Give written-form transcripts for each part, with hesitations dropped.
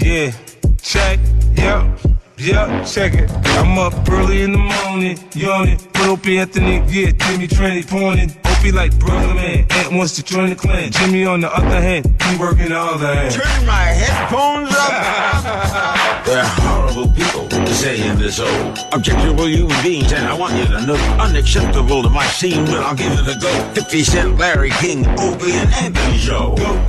Yeah, check, yeah, check it. I'm up early in the morning, yawning. Put Opie Anthony, yeah, Jimmy Tranny pointing. Opie like brother man, Ant wants to join the clan. Jimmy on the other hand, he working the other hand. Turn my headphones up. They're horrible people to say in this old objectionable human beings, and I want you to know unacceptable to my scene, but I'll give it a go. 50 Cent, Larry King, Opie and Anthony show. Go.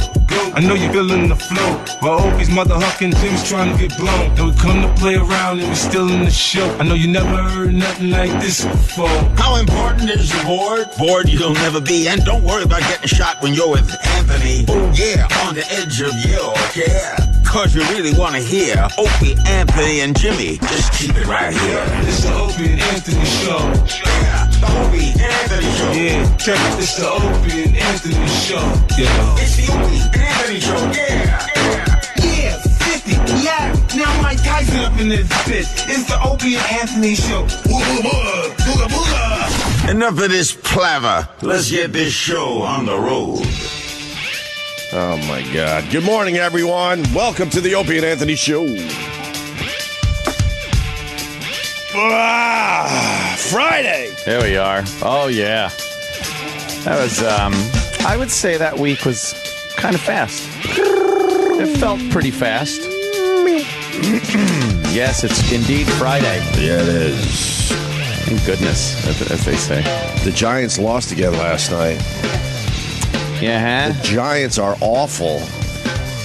I know you're feeling the flow, but Opie's mother hucking, Jim's trying to get blown. And we come to play around and we still in the show. I know you never heard nothing like this before. How important is the board? Bored you'll never be, and don't worry about getting shot when you're with Anthony. Oh yeah, on the edge of your care. Cause you really want to hear Opie, Anthony, and Jimmy. Just keep it right here. It's the Opie and Anthony show. Yeah, the Opie and Anthony show. Yeah, check it. It's the Opie and Anthony show. Yeah. It's the Opie and Anthony show. Yeah, 50. Yeah. Now Mike Tyson up in this bitch. It's the Opie and Anthony show. Enough of this palaver. Let's get this show on the road. Oh, my God. Good morning, everyone. Welcome to the Opie and Anthony Show. Friday. There we are. Oh, yeah. That was, I would say that week was kind of fast. It felt pretty fast. Yes, it's indeed Friday. Yeah, it is. Thank goodness, as they say. The Giants lost again last night. Yeah, The Giants are awful.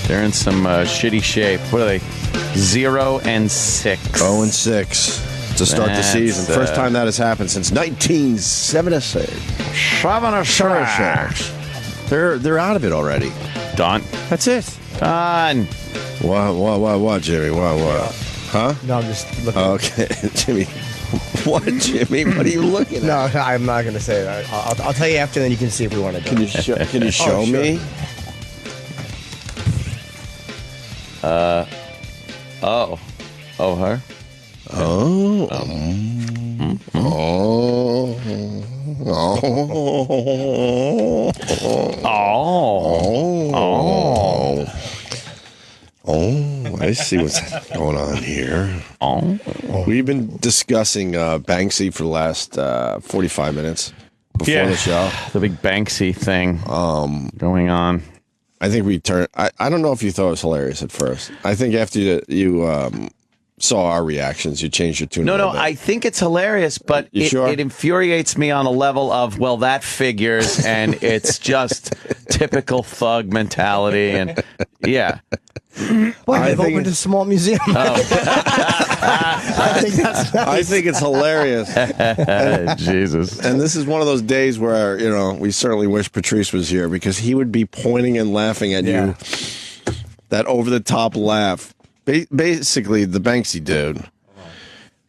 they're in some shitty shape. What are they? 0-6. 0-6 to start the season. First time that has happened since 1976. They're out of it already. Done. That's it. Done. What, Jimmy? What? Huh? No, I'm just looking. Okay, Jimmy. What, Jimmy? What are you looking at? No, I'm not going to say that. I'll tell you after, then you can see if we want to do Can you it. can you show sure. me? Her? I see what's going on here. We've been discussing Banksy for the last 45 minutes before the show. The big Banksy thing going on. I think we turned. I don't know if you thought it was hilarious at first. I think after you saw our reactions, you changed your tune. No, I think it's hilarious, but it infuriates me on a level of, well, that figures, and it's just typical thug mentality, and yeah. Well, they've opened a small museum. Oh. I think that's nice. I think it's hilarious. Jesus. And this is one of those days where, we certainly wish Patrice was here because he would be pointing and laughing at you. That over-the-top laugh. Basically, the Banksy dude,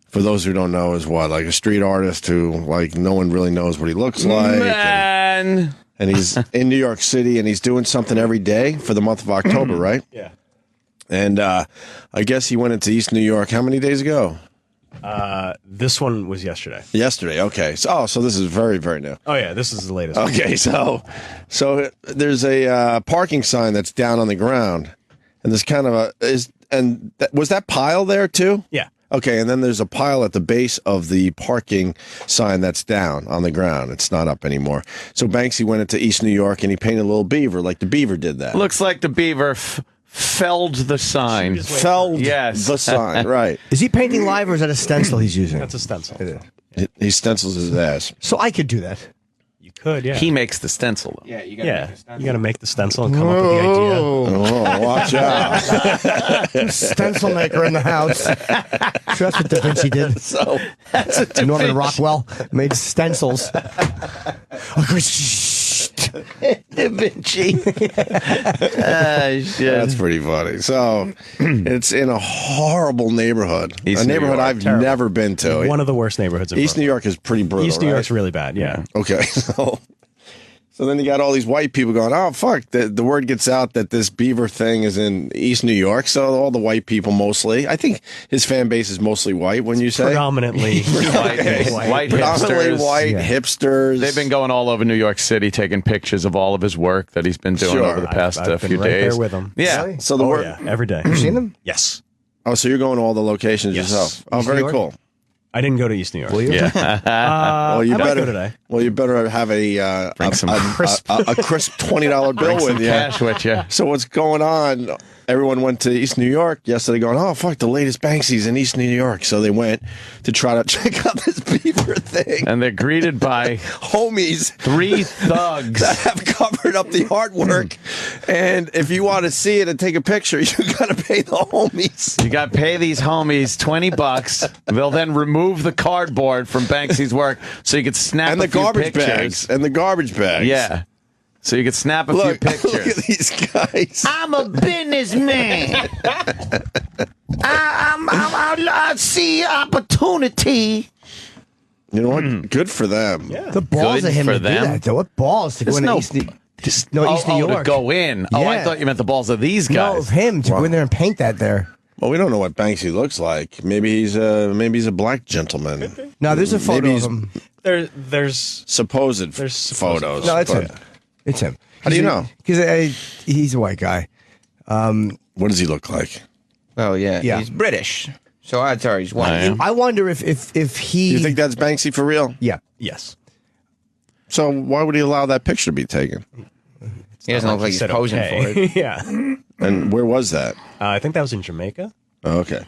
for those who don't know, is what? Like a street artist who, like, no one really knows what he looks like. Man. And he's in New York City, and he's doing something every day for the month of October, right? Yeah. And I guess he went into East New York how many days ago? This one was yesterday. Yesterday, okay. So this is very, very new. Oh, yeah, this is the latest. Okay, so there's a parking sign that's down on the ground, and there's kind of was that pile there too? Yeah. Okay, and then there's a pile at the base of the parking sign that's down on the ground. It's not up anymore. So Banksy went into East New York and he painted a little beaver, like the beaver did that. Looks like the beaver felled the sign. Felled Yes. the sign, right. Is he painting live or is that a stencil he's using? That's a stencil. He stencils his ass. So I could do that. You could, yeah. He makes the stencil, though. You got to make the stencil and come up with the idea. Oh, watch out. Stencil maker in the house. Sure, that's what Da Vinci did. So That's a Norman Rockwell made stencils. Da Vinci. Shit. that's pretty funny. So it's in a horrible neighborhood. East a New neighborhood York, I've terrible. never been to. One of the worst neighborhoods in East New Brooklyn. York is pretty brutal. East New right? York's really bad, yeah. Okay, so So then you got all these white people going, oh, fuck. The word gets out that this beaver thing is in East New York. So all the white people mostly. I think his fan base is mostly white, when you say? Predominantly white Predominantly hipsters. white hipsters. They've been going all over New York City taking pictures of all of his work that he's been doing over the past I've few been right days. there with him. Yeah. Really? So the word. Yeah, every day. You seen them? Yes. Oh, so you're going to all the locations Yes. yourself. Oh, East very New York? cool. I didn't go to East New York. Will you? Yeah. Well, you I might better go today. Well, you better have a some crisp $20 bill with you. Cash with you. So what's going on? Everyone went to East New York yesterday going, oh, fuck, the latest Banksy's in East New York. So they went to try to check out this beaver thing. And they're greeted by Homies 3 thugs. that have covered up the artwork. And if you want to see it and take a picture, you got to pay the homies. You got to pay these homies $20. They'll then remove the cardboard from Banksy's work so you could snap And a the few garbage pictures. bags. And the garbage bags. Yeah. So you could snap a few Look, pictures. look at these guys. I'm a businessman. I see opportunity. You know what? Good for them. Yeah. The balls Good of him for to them. do that, though. What balls to go There's into no- East New East New To York? go in. Oh, I Yeah. thought you meant the balls of these No, guys. of him to go in there and paint that there. Well, we don't know what Banksy looks like. Maybe he's a black gentleman. No, there's a photo Maybe of he's- him. Supposed There's supposed photos. No, it's but him. It's him. How do you know? Because he's a white guy. What does he look like? Oh yeah, Yeah. he's British, so odds are he's white. I am. I wonder if he. Do you think that's Banksy for real? Yeah. yes. So why would he allow that picture to be taken? He doesn't look like he's Said posing okay. for it. Yeah. And where was that? I think that was in Jamaica. Oh, okay.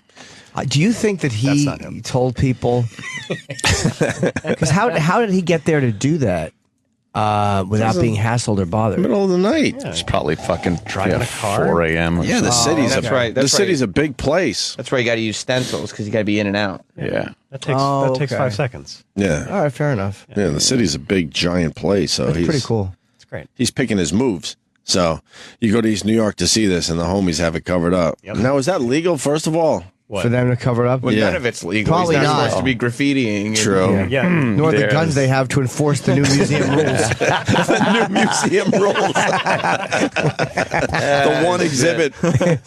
Do you think that That's he not him. told people? Because how did he get there to do that without being hassled or bothered? Middle of the night. It's probably fucking Driving a car? 4 a.m. or Yeah, the city's that's a right, that's the city's right. a big place. That's why you got to use stencils because you got to be in and out. Yeah. That takes Oh, that takes okay. 5 seconds. Yeah. All right, fair enough. Yeah, the city's a big giant place, so That's he's pretty cool. It's great. He's picking his moves. So you go to East New York to see this, and the homies have it covered up. Yep. Now, is that legal? First of all, What? For them to cover up. Well, Yeah. none of it's legal. Probably he's not not. supposed to be graffitiing. and- true. Yeah. Nor the There's- guns they have to enforce the new museum rules. New museum rules. The one exhibit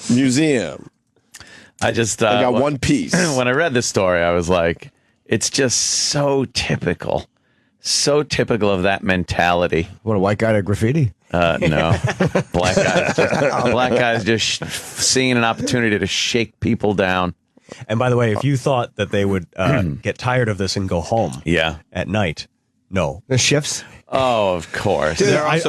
museum. I just I got one piece. When I read this story, I was like, it's just so typical of that mentality. What a white guy to graffiti. No, black guys just seeing an opportunity to shake people down. And by the way, if you thought that they would get tired of this and go home Yeah. at night, no. The shifts. Oh, of course. I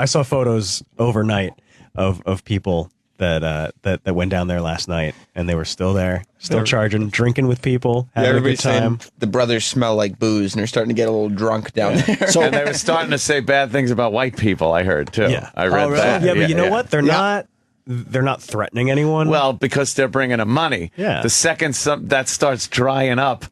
saw photos overnight of people that went down there last night, and they were still there, still charging, drinking with people, having a good Everybody's time. saying the brothers smell like booze and they're starting to get a little drunk down there. So And they were starting to say bad things about white people. I heard too. Yeah. I read really? that. Yeah, but you know yeah. what? They're not threatening anyone. Well, because they're bringing them money. Yeah. The second that starts drying up,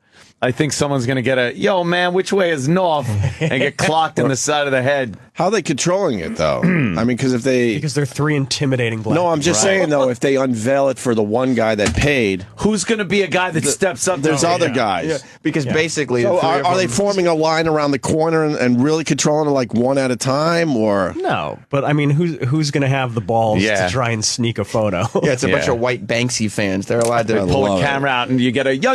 I think someone's going to get a, yo, man, which way is north? And get clocked in the side of the head. how are they controlling it, though? I mean, because if they... because they're 3 intimidating black No, I'm just saying, though, if they unveil it for the one guy that paid, Who's going to be a guy that steps up? there's to other yeah. guys. because basically, So the three of are they them- forming a line around the corner and really controlling it like one at a time, or... No, but I mean, who's going to have the balls Yeah. to try and sneak a photo? Yeah, it's a bunch Yeah. of white Banksy fans. They're allowed to Pull love a it. camera out and you get a yo.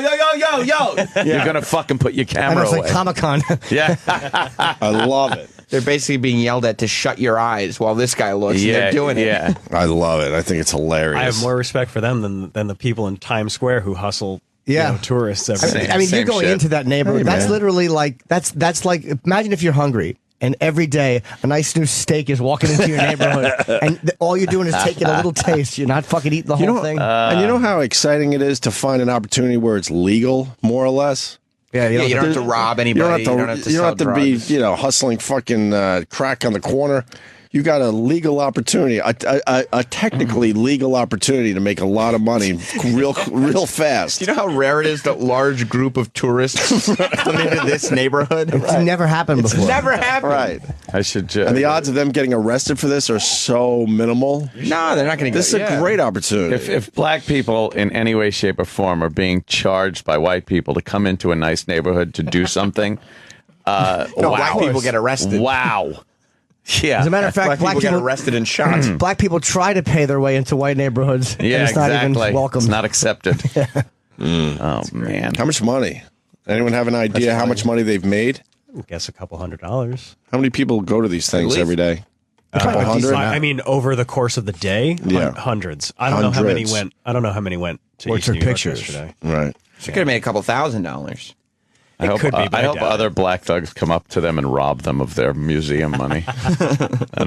You're going to fucking put your I know, camera it's away. like Comic-Con. Yeah. I love it. They're basically being yelled at to shut your eyes while this guy looks. and they're doing it. Yeah. I love it. I think it's hilarious. I have more respect for them than the people in Times Square who hustle Yeah. tourists every day. I mean, you're Same going shit. into that neighborhood. Hey, That's man. literally like that's like imagine if you're hungry and every day a nice new steak is walking into your neighborhood and all you're doing is taking a little taste. You're not fucking eating the whole thing. and you know how exciting it is to find an opportunity where it's legal, more or less? yeah, Yeah, you don't have to rob anybody. You don't have to be, hustling fucking crack on the corner. You got a legal opportunity, a technically legal opportunity to make a lot of money real fast. Do you know how rare it is that large group of tourists come into this neighborhood? It's never happened before. Never happened. Right. I should just. And the odds of them getting arrested for this are so minimal. No, they're not going to get This is a great opportunity. If black people in any way, shape, or form are being charged by white people to come into a nice neighborhood to do something, No, black people get arrested. Wow. Yeah. As a matter of fact, Black people get arrested and shot. Black people try to pay their way into white neighborhoods. And Yeah, it's not even welcome. It's not accepted. Oh, man. How much money? Anyone have an idea how much money they've made? I guess a couple $100. How many people go to these things every day? A couple hundred? I mean, over the course of the day, hundreds. I don't know how many went. I don't know how many went to East New York yesterday. Right. She could have made a couple $1,000. I hope other black thugs come up to them and rob them of their museum money.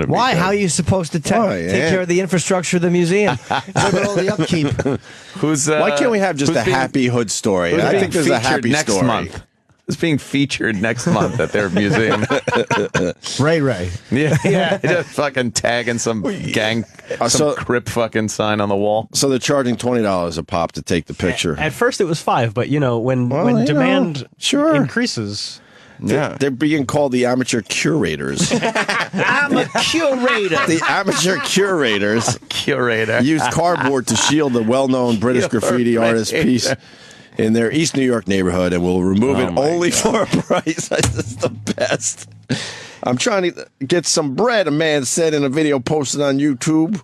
Why? How are you supposed to take care of the infrastructure of the museum? What about all the upkeep? Why can't we have just a happy hood story? I think there's a happy next story. month. It's being featured next month at their museum. Ray. Yeah. Just fucking tagging some gang, some Crip fucking sign on the wall. So they're charging $20 a pop to take the picture. At first it was $5, but when demand increases. Yeah. They're being called the amateur curators. I'm a curator. The amateur curators Curator. use cardboard to shield the well-known British graffiti artist piece in their East New York neighborhood and will remove it only for a price. This is the best. I'm trying to get some bread, a man said in a video posted on YouTube.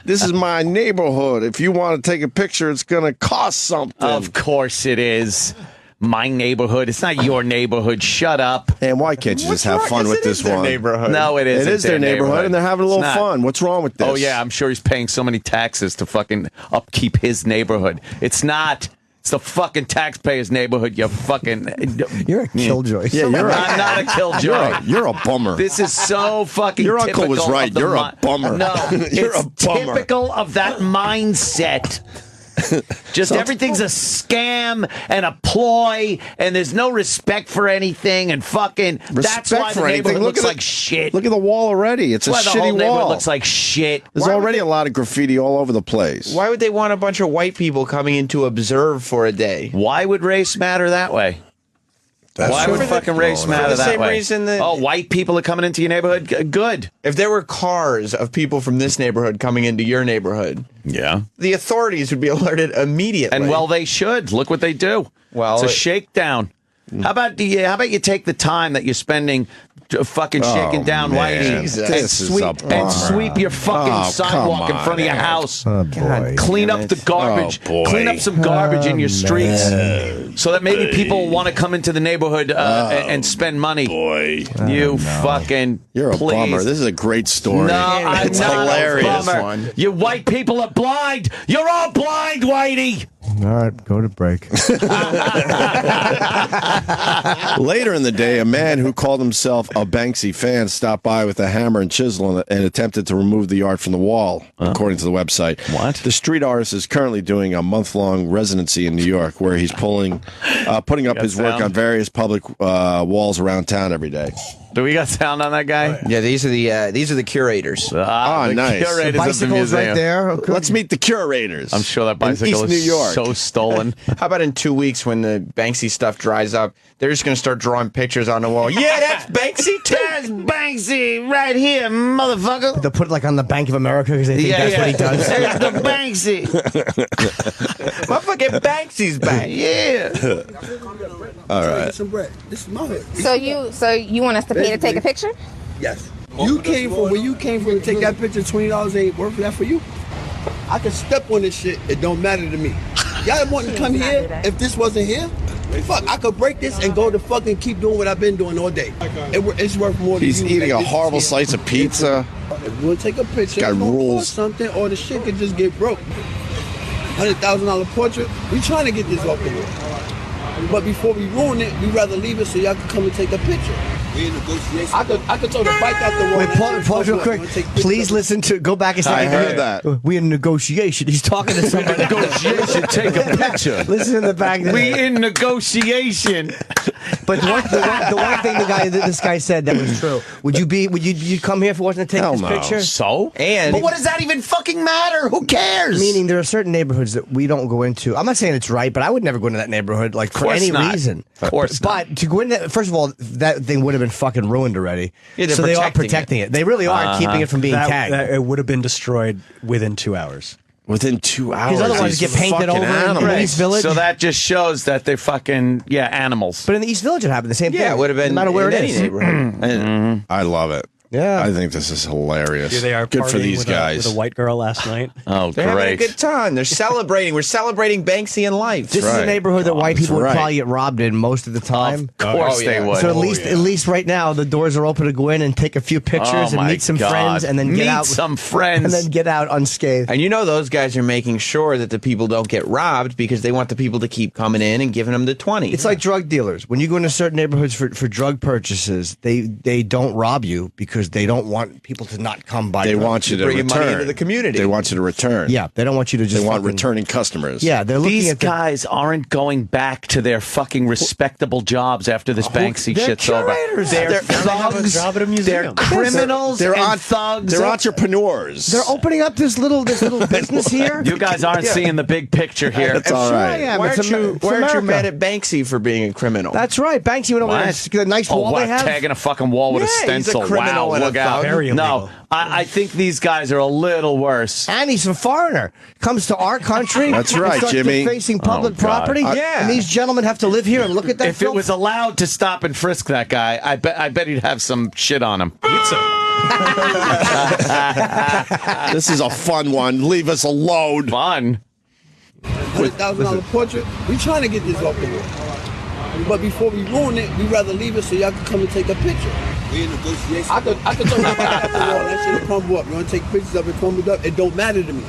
This is my neighborhood. If you want to take a picture, it's going to cost something. Of course it is. My neighborhood. It's not your neighborhood. Shut up. And why can't you just have fun with this one? Neighborhood. No, it isn't. It is their neighborhood, and they're having a little fun. What's wrong with this? Oh, yeah. I'm sure he's paying so many taxes to fucking upkeep his neighborhood. It's not. It's the fucking taxpayer's neighborhood, you fucking... You're a killjoy. Yeah, I'm not a killjoy. You're a bummer. This is so fucking Your uncle was typical right. of the You're a bummer. No, You're it's a bummer. typical of that mindset. Just everything's a scam and a ploy, and there's no respect for anything, and fucking... That's why the neighborhood looks like shit. Look at the wall already. It's That's a why the whole shitty neighborhood wall. looks like shit. There's already a lot of graffiti all over the place. Why would they want a bunch of white people coming in to observe for a day? Why would race matter that way? Why would fucking race matter that way? Reason that white people are coming into your neighborhood? Good. If there were cars of people from this neighborhood coming into your neighborhood, the authorities would be alerted immediately. And well, they should. Look what they do. Well, it's a shakedown. How about you take the time that you're spending fucking shaking down Whitey and sweep your fucking sidewalk in front of your house. Clean up the garbage. Clean up some garbage in your streets so that maybe people want to come into the neighborhood and spend money. You fucking You're a bummer. This is a great story. No, I'm it's not hilarious. a bummer. You white people are blind. You're all blind, Whitey. All right, go to break. Later in the day, a man who called himself a Banksy fan stopped by with a hammer and chisel and attempted to remove the art from the wall, according to the website. What? The street artist is currently doing a month-long residency in New York where he's putting up his work on various public walls around town every day. Do we got sound on that guy? Yeah, these are the curators. The nice. Curators The bicycle's of the right there. Okay. Let's meet the curators. I'm sure that bicycle East New is York. so stolen. How about in 2 weeks when the Banksy stuff dries up, they're just going to start drawing pictures on the wall. Yeah, that's Banksy too. That's Banksy right here, motherfucker. They'll put it like on the Bank of America because they think that's what he does. There's the Banksy. Motherfucking Banksy's back. Yeah. All right. Some bread. This is my hood. So you want us to pay to take a picture? Yes. You came from where you came from to take that picture. $20 ain't worth that for you. I can step on this shit. It don't matter to me. Y'all want to come here? If this wasn't here, fuck, I could break this and go to fucking keep doing what I've been doing all day. It's worth more than He's eating a horrible slice of pizza. If you want to take a picture, Got it's gonna rules. cost something, or the shit could just get broke. $100,000 portrait. We trying to get this off the wall. But before we ruin it, we rather leave it so y'all can come and take a picture. We in negotiation. I could throw the bike out the wall. Wait, pause real quick. Please listen to. Go back a second. I heard that. We in negotiation. He's talking to somebody. Negotiation. Take a picture. Listen in the back. We in negotiation. But the one thing this guy said that was true. Would you come here if it wasn't to take Hell this no. picture? So? And But what does that even fucking matter? Who cares? Meaning there are certain neighborhoods that we don't go into. I'm not saying it's right, but I would never go into that neighborhood like for course any not. reason. Of course not. But to go into first of all, that thing would have been fucking ruined already. Yeah, they're so they are protecting protecting it. They really are keeping it from being tagged. It would have been destroyed within 2 hours. Within 2 hours. Because otherwise these get painted fucking over in animals. the East Village. So that just shows that they're fucking, animals. But in the East Village, it happened the same thing. yeah, it would have been no matter where in it any is. neighborhood. I love it. Yeah. I think this is hilarious. Here they are Good for partying these with guys. with a white girl last night. Oh, They're having a great. good time. They're celebrating. We're celebrating Banksy and life. This is a neighborhood that white people would right. probably get robbed in most of the time. Of course they would. So at least right now the doors are open to go in and take a few pictures and meet some friends and then get out. Some friends and then get out unscathed. And you know those guys are making sure that the people don't get robbed because they want the people to keep coming in and giving them the 20. It's like drug dealers. When you go into certain neighborhoods for drug purchases, they don't rob you because they don't want people to not come by. They want you to bring return. money into the community. They want you to return. Yeah, they don't want you to just. They want fucking- returning customers. Yeah, they're looking These at guys aren't going back to their fucking respectable jobs after this Banksy they're shit's over. curators. They're They're- thugs. job at a museum. They're criminals. They're and thugs. They're entrepreneurs. They're opening up this little business here. You guys aren't seeing the big picture here. That's all Sure I right. am. Why It's aren't you America. mad at Banksy for being a criminal? That's right. Banksy went over there. The nice wall they have. Tagging a fucking wall with a Yeah, he's a stencil. criminal Wow, and a look out. thug. Very No, illegal. I think these guys are a little worse. And he's a foreigner. Comes to our country. That's and right, starts Jimmy. Defacing public Oh, God. property. Yeah. And these gentlemen have to live here and look at that. If it was allowed to stop and frisk that guy, I bet he'd have some shit on him. This is a fun one. Leave us alone. Fun. $100,000 portrait. We trying to get this off the wall. But before we ruin it, we rather leave it so y'all can come and take a picture. We in negotiation. I could throw that off the wall. That shit'll crumble up. You want to take pictures of it crumbled up? It don't matter to me.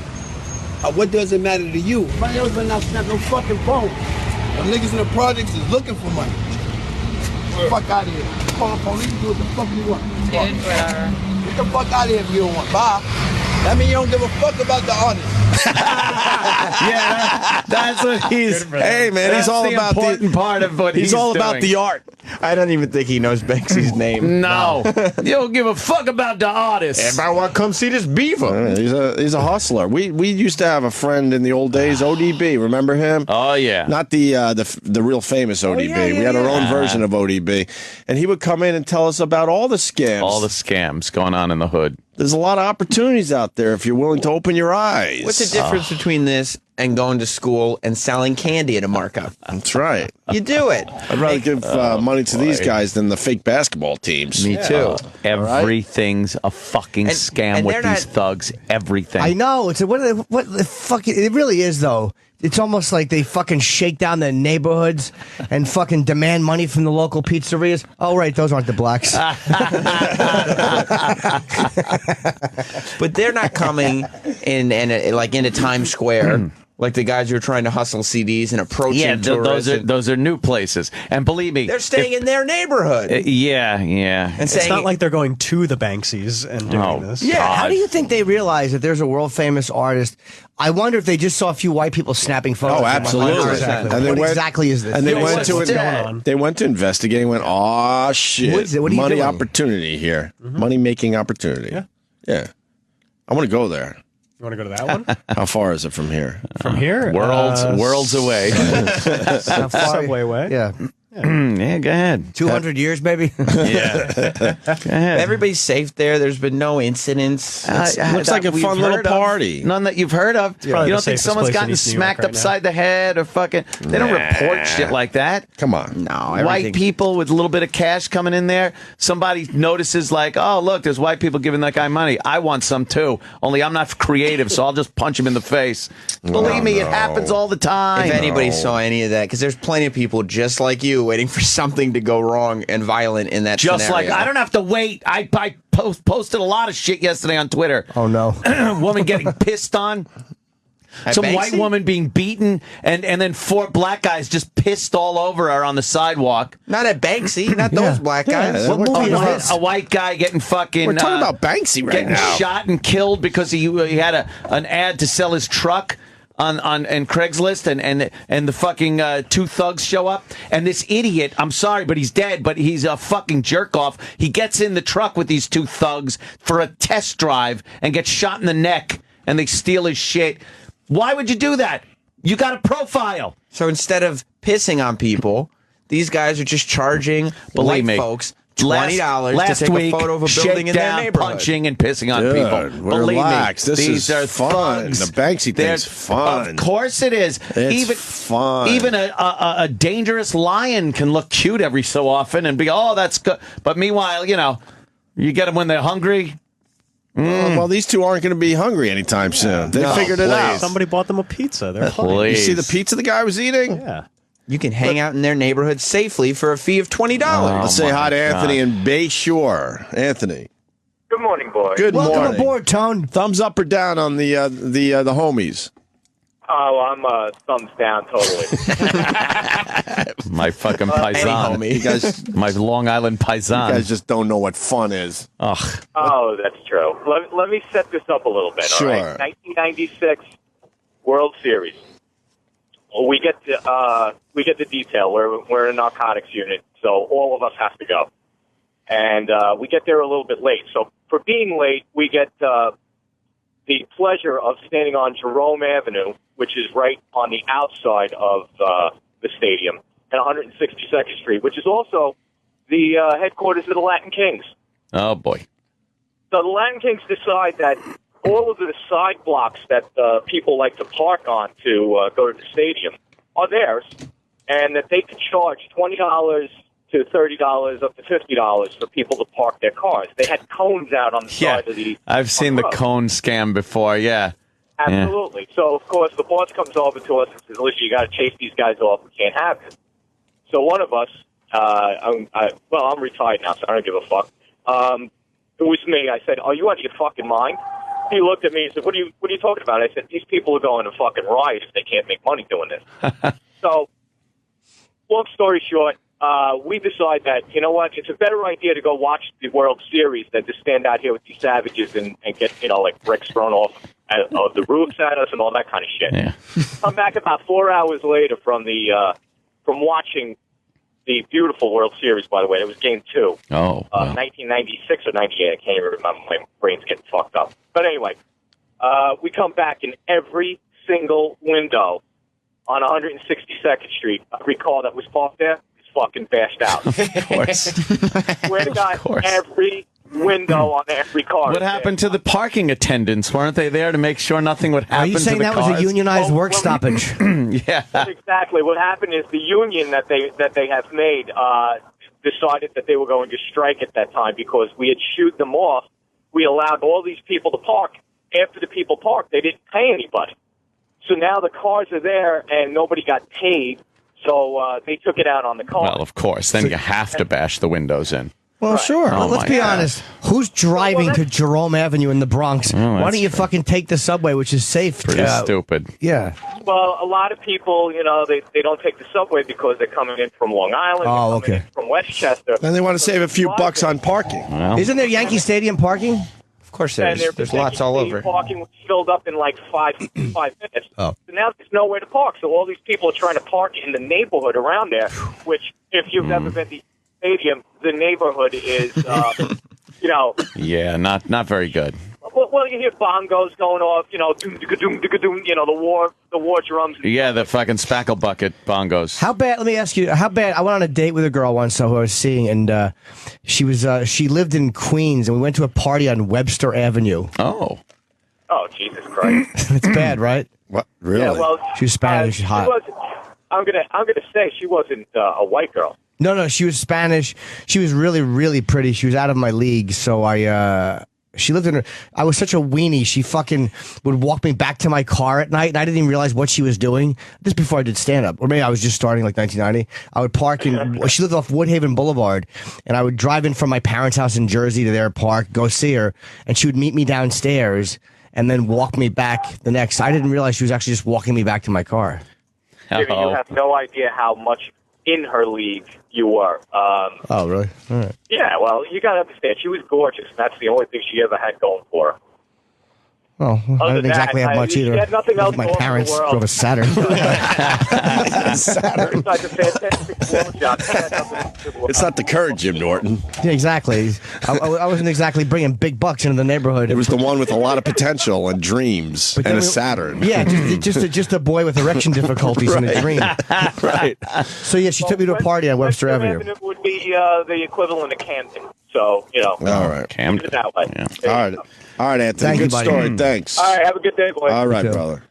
What does it matter to you? Money else better not snap no fucking phone. The niggas in the projects is looking for money. Fuck out of here. Call the police. Do what the fuck you want. Get the fuck out of here if you don't want. Bye. That means you don't give a fuck about the artist. Yeah, that's what he's. Hey, man, That's he's all the about important part of what He's all about doing. the art. I don't even think he knows Banksy's name. No, you don't give a fuck about the artist. Everybody want to come see this beaver. He's a hustler. We used to have a friend in the old days, ODB. Remember him? Oh yeah, Not the real famous ODB. We had our own version of ODB, and he would come in and tell us about all the scams. all the scams going on in the hood. There's a lot of opportunities out there if you're willing to open your eyes. What's the difference between this and going to school and selling candy at a markup? That's right. You do it. I'd rather give money to these guys than the fake basketball teams. Me too. Everything's a fucking scam and with they're these not- thugs. Everything. I know. It's what the fuck. It really is though. It's almost like they fucking shake down the neighborhoods and fucking demand money from the local pizzerias. Oh, right, those aren't the blacks. But they're not coming in like into Times Square like the guys who are trying to hustle CDs and approaching Yeah, tourists. those are new places, and believe me, They're staying in their neighborhood. Yeah. and It's saying, not like they're going to the Banksies and doing Oh, this. Yeah, how God. do you think they realize that there's a world famous artist? I wonder if they just saw a few white people snapping photos. Oh, absolutely. 100%. And they What went- exactly is this? And they Yo, went what's to going on? They went to investigate and went, oh shit, What is it? What are you money doing? opportunity here, money making opportunity. Yeah. I want to go there. You want to go to that one? How far is it from here? From here? worlds away. How far- Subway way. Yeah, Yeah, go ahead. 200 years, maybe. Yeah, go ahead. everybody's safe there. There's been no incidents. Looks like a we've fun little heard of. party. None that you've heard of. You probably the don't think safest someone's place in gotten East New York smacked right now. upside the head or fucking? They don't report shit like that. Come on. No, White everything- people with a little bit of cash coming in there. Somebody notices like, oh, look, there's white people giving that guy money. I want some too. Only I'm not creative, so I'll just punch him in the face. Believe me, it happens all the time. If anybody saw any of that, because there's plenty of people just like you waiting for something to go wrong and violent in that Just scenario. like I don't have to wait. I posted a lot of shit yesterday on Twitter. Oh no. Woman getting pissed on. At Some Banksy? white woman being beaten, and then 4 black guys just pissed all over her on the sidewalk. Not at Banksy, not those black guys. What movie is this? A white guy getting fucking. We're talking about Banksy right getting now. shot and killed because he had an ad to sell his truck on Craigslist, and the fucking 2 thugs show up, and this idiot, I'm sorry, but he's dead, but he's a fucking jerk off. He gets in the truck with these 2 thugs for a test drive and gets shot in the neck, and they steal his shit. Why would you do that? You got a profile. So instead of pissing on people, these guys are just charging Believe white me. folks $20 to take week, a photo of a building in their shakedown, neighborhood. punching and pissing on Dude, people. Believe relax. me, This these is are fun. thugs. The Banksy They're- thing's fun. Of course it is. It's fun. Even a dangerous lion can look cute every so often and be, oh, that's good. But meanwhile, You get them when they're hungry. Well, these two aren't going to be hungry anytime soon. They figured it out. Somebody bought them a pizza. They're fine. You see the pizza the guy was eating? Yeah. You can hang out in their neighborhood safely for a fee of $20. Let's say hi to Anthony in Bay Shore. Anthony. Good morning, boys. Good morning. Welcome aboard, Tone. Thumbs up or down on the homies? Oh, I'm thumbs down totally. My fucking paisan. You guys, my Long Island paisan. You guys just don't know what fun is. Ugh. Oh, that's true. Let me set this up a little bit. Sure. All right? 1996 World Series. Well, we get the detail. We're in a narcotics unit, so all of us have to go, and we get there a little bit late. So for being late, we get the pleasure of standing on Jerome Avenue, which is right on the outside of the stadium, and 162nd Street, which is also the headquarters of the Latin Kings. Oh, boy. So the Latin Kings decide that all of the side blocks that people like to park on to go to the stadium are theirs, and that they could charge $20 to $30, up to $50 for people to park their cars. They had cones out on the side of the I've seen the cone scam before, yeah. Absolutely. Yeah. So, of course, the boss comes over to us and says, listen, you got to chase these guys off. We can't have it. So one of us, I'm retired now, so I don't give a fuck. It was me. I said, are you out of your fucking mind? He looked at me and said, what are you talking about? I said, these people are going to fucking riot if they can't make money doing this. So, long story short, we decide that, you know what, it's a better idea to go watch the World Series than to stand out here with these savages and get, like bricks thrown off of the roofs at us and all that kind of shit. Yeah. Come back about 4 hours later from watching the beautiful World Series, by the way. It was Game 2. Oh, wow. 1996 or 98. I can't even remember. My brain's getting fucked up. But anyway, we come back in every single window on 162nd Street, every car that was parked there is fucking bashed out. Of course. Swear to God, every window on every car. What happened to the parking attendants? Weren't they there to make sure nothing would happen? Are you saying to the that cars? was a unionized work stoppage? Yeah. Exactly. What happened is the union that they have made decided that they were going to strike at that time because we had shooed them off. We allowed all these people to park. After the people parked, they didn't pay anybody. So now the cars are there and nobody got paid. So they took it out on the cars. Well, of course. Then you have to bash the windows in. Well, sure. Oh, Let's be God. honest. Who's driving to Jerome Avenue in the Bronx? Why don't you fucking take the subway, which is safe? Pretty stupid. Yeah. Well, a lot of people, they don't take the subway because they're coming in from Long Island. Oh, okay. From Westchester. And they want to save a few bucks on parking. Well, Isn't there Yankee Stadium parking? Of course And there's lots all over. Parking was filled up in like 5 minutes. Oh. So now there's nowhere to park. So all these people are trying to park in the neighborhood around there, which, if you've ever been to the stadium, the neighborhood is, yeah, not very good. Well, you hear bongos going off, doom, doom, doom, the war drums. Yeah, the fucking spackle bucket bongos. How bad? Let me ask you. How bad? I went on a date with a girl once, who I was seeing, and she lived in Queens, and we went to a party on Webster Avenue. Oh, Jesus Christ! It's bad, right? What? Really? Yeah, well, She was Spanish. She's hot. I'm gonna say she wasn't a white girl. No, she was Spanish. She was really, really pretty. She was out of my league, so she lived in her. I was such a weenie. She fucking would walk me back to my car at night, and I didn't even realize what she was doing. This before I did stand up, or maybe I was just starting, like 1990. I would park in. She lived off Woodhaven Boulevard, and I would drive in from my parents' house in Jersey to their park, go see her, and she would meet me downstairs, and then walk me back the next. I didn't realize she was actually just walking me back to my car. Jimmy, you have no idea how much in her league you were. Oh, really? All right. Yeah, well, you got to understand, she was gorgeous, and that's the only thing she ever had going for her. Well, I didn't exactly have much either. She had nothing else My going parents for the world. drove a Saturn. Besides a fantastic blowjob. It's not the current Jim Norton. Yeah, exactly. I wasn't exactly bringing big bucks into the neighborhood. It was the one with a lot of potential and dreams and a Saturn. Yeah, just a boy with erection difficulties in a dream. Right. So yeah, she took me to a party on Webster Avenue. Avenue would be the equivalent of Camden. So, All right. Camden. That way. Yeah. All right, Anthony. Thank you, Good buddy. story. Thanks. All right, have a good day, boys. All right, brother.